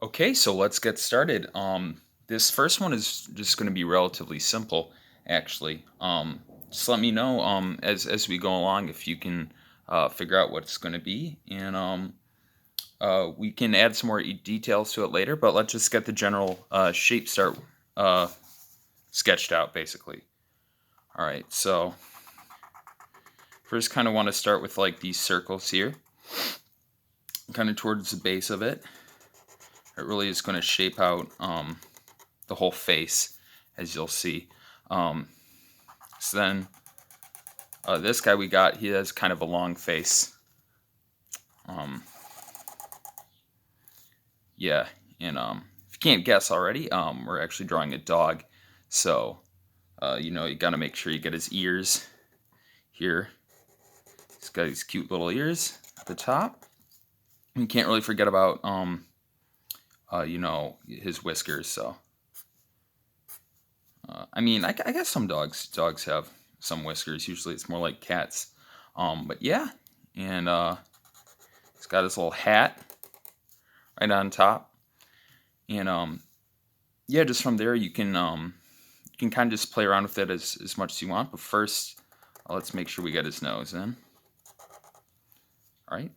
Okay, so let's get started. This first one is just going to be relatively simple, actually. Just let me know as we go along if you can figure out what it's going to be, and we can add some more details to it later. But let's just get the general shape start uh, sketched out, basically. All right, so first, kind of want to start with like these circles here, kind of towards the base of it. It really is going to shape out the whole face, as you'll see. Um, so then this guy we got, he has kind of a long face. Um, yeah, and if you can't guess already, we're actually drawing a dog. So, you got to make sure you get his ears here. He's got these cute little ears at the top. You can't really forget about, his whiskers. So, I mean, I guess some dogs have some whiskers. Usually, it's more like cats. But yeah, and he's got his little hat right on top, and yeah, just from there you can kind of just play around with it as much as you want. But first, let's make sure we get his nose in. All right,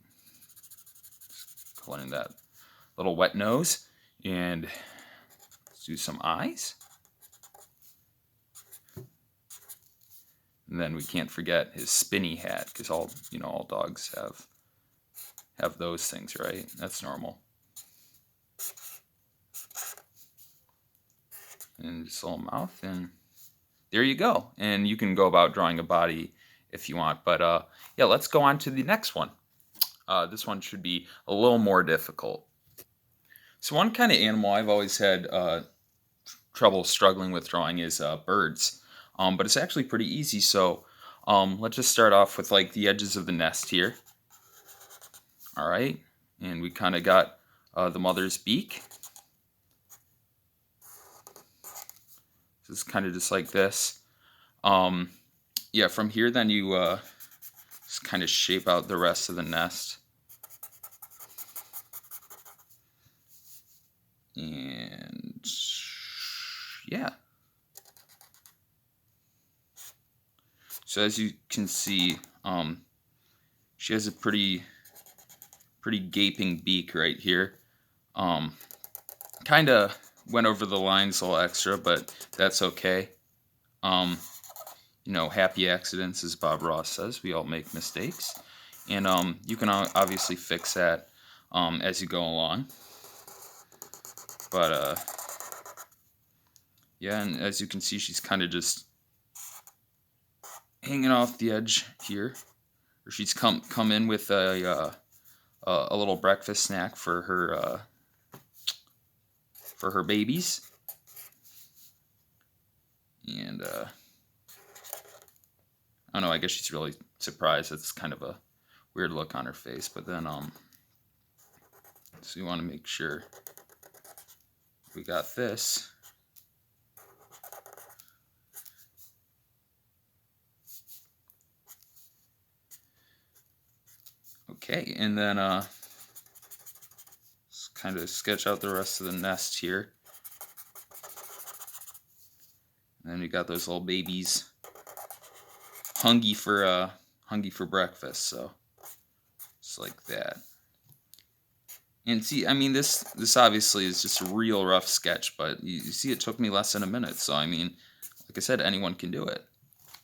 color in that little wet nose, and let's do some eyes. And then we can't forget his spinny hat, because all dogs have those things, right? That's normal. And just a little mouth, and there you go. And you can go about drawing a body if you want. But yeah, let's go on to the next one. This one should be a little more difficult. So one kind of animal I've always had trouble struggling with drawing is birds. But it's actually pretty easy. So let's just start off with like the edges of the nest here. All right. And we kind of got the mother's beak. This is kind of just like this. Yeah, from here then you just kind of shape out the rest of the nest. And yeah. So as you can see, she has a pretty gaping beak right here. Kind of went over the lines a little extra, but that's okay. Happy accidents, as Bob Ross says. We all make mistakes, and you can obviously fix that as you go along. But yeah, and as you can see, she's kind of just hanging off the edge here, or she's come in with a little breakfast snack for her babies, and I don't know. I guess she's really surprised. It's kind of a weird look on her face, but then so you want to make sure we got this. Okay, and then just kind of sketch out the rest of the nest here. And then we got those little babies hungry for breakfast, so just like that. And see, I mean, this obviously is just a real rough sketch, but you see, it took me less than a minute. So I mean, like I said, anyone can do it.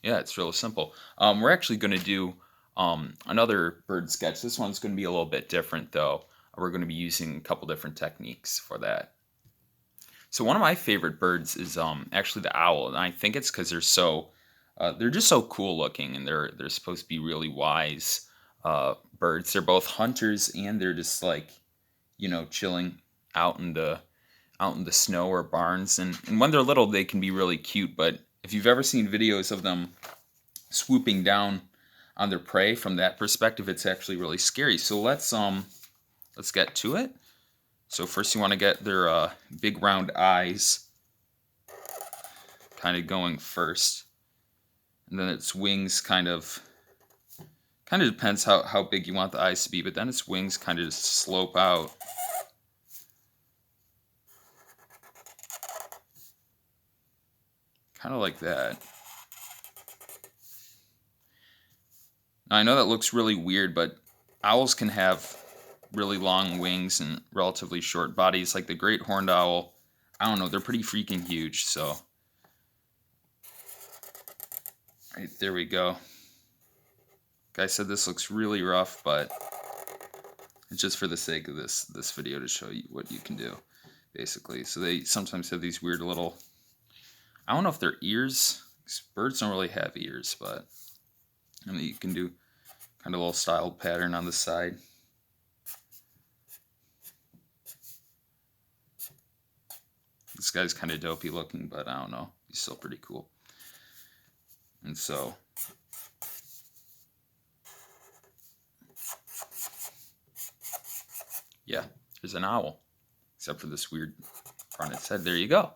Yeah, it's real simple. We're actually going to do another bird sketch. This one's going to be a little bit different, though. We're going to be using a couple different techniques for that. So one of my favorite birds is actually the owl, and I think it's because they're just so cool looking, and they're supposed to be really wise birds. They're both hunters, and they're just like chilling out in the snow or barns. And when they're little, they can be really cute. But if you've ever seen videos of them swooping down on their prey from that perspective, it's actually really scary. So let's get to it. So first, you want to get their big round eyes kind of going first, and then its wings kind of depends how big you want the eyes to be, but then its wings kind of just slope out Kind of like that. Now, I know that looks really weird, but owls can have really long wings and relatively short bodies. Like the great horned owl, I don't know, they're pretty freaking huge. So, right, there we go. Like I said, this looks really rough, but it's just for the sake of this video to show you what you can do, basically. So they sometimes have these weird little, I don't know if they're ears. Birds don't really have ears, but I mean, you can do kind of a little styled pattern on the side. This guy's kind of dopey looking, but I don't know. He's still pretty cool. And so, yeah, there's an owl, except for this weird part on its head. There you go.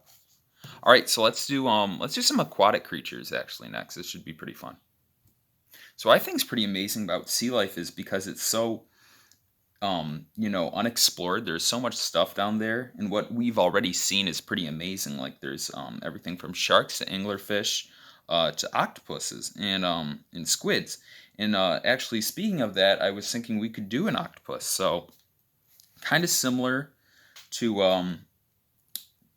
All right, so let's do some aquatic creatures actually next. This should be pretty fun. So I think it's pretty amazing about sea life is because it's so unexplored. There's so much stuff down there, and what we've already seen is pretty amazing. Like there's everything from sharks to anglerfish, to octopuses and squids. And actually, speaking of that, I was thinking we could do an octopus. So kind of similar to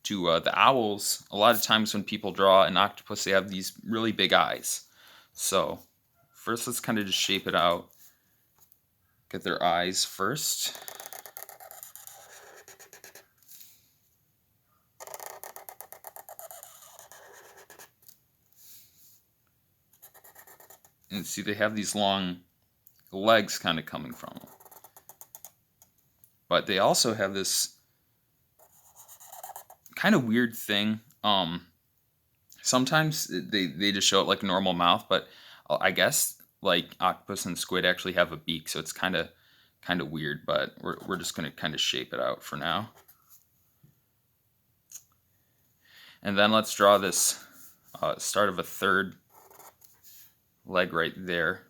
the owls. A lot of times when people draw an octopus, they have these really big eyes. So first, let's kind of just shape it out. Get their eyes first. And see, they have these long legs kind of coming from them. But they also have this kind of weird thing. Sometimes they just show it like a normal mouth, but I guess like octopus and squid actually have a beak, so it's kind of weird. But we're just gonna kind of shape it out for now. And then let's draw this start of a third leg right there.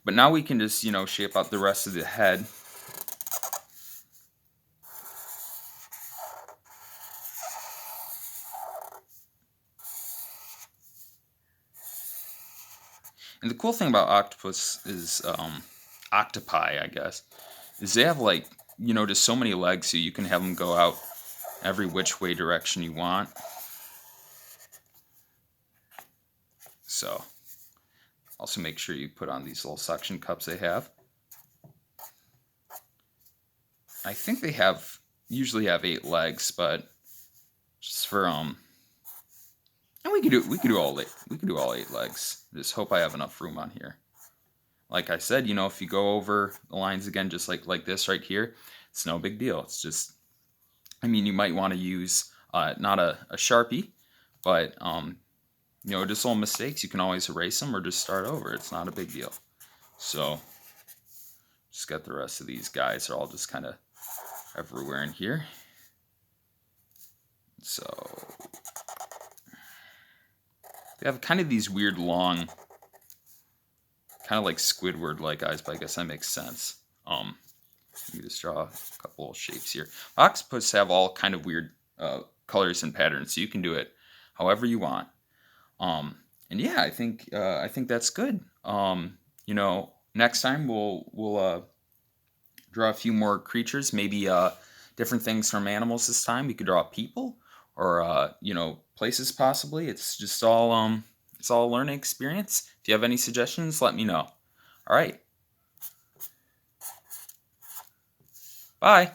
But now we can just, shape out the rest of the head. And the cool thing about octopus is, octopi, I guess, is they have like, just so many legs, so you can have them go out every which way direction you want. So also make sure you put on these little suction cups they have. I think they usually have 8 legs, but just for and we could do all 8. We could do all 8 legs. Just hope I have enough room on here. Like I said, if you go over the lines again, just like this right here, it's no big deal. It's just, you might want to use not a Sharpie, but just little mistakes. You can always erase them or just start over. It's not a big deal. So just got the rest of these guys. They're all just kind of everywhere in here. So they have kind of these weird long, kind of like Squidward-like eyes, but I guess that makes sense. You just draw a couple of shapes here. Octopus have all kind of weird colors and patterns, so you can do it however you want. And yeah, I think that's good. Next time we'll draw a few more creatures, maybe different things from animals this time. We could draw people or places possibly. It's just all it's all a learning experience. If you have any suggestions, let me know. All right. Bye.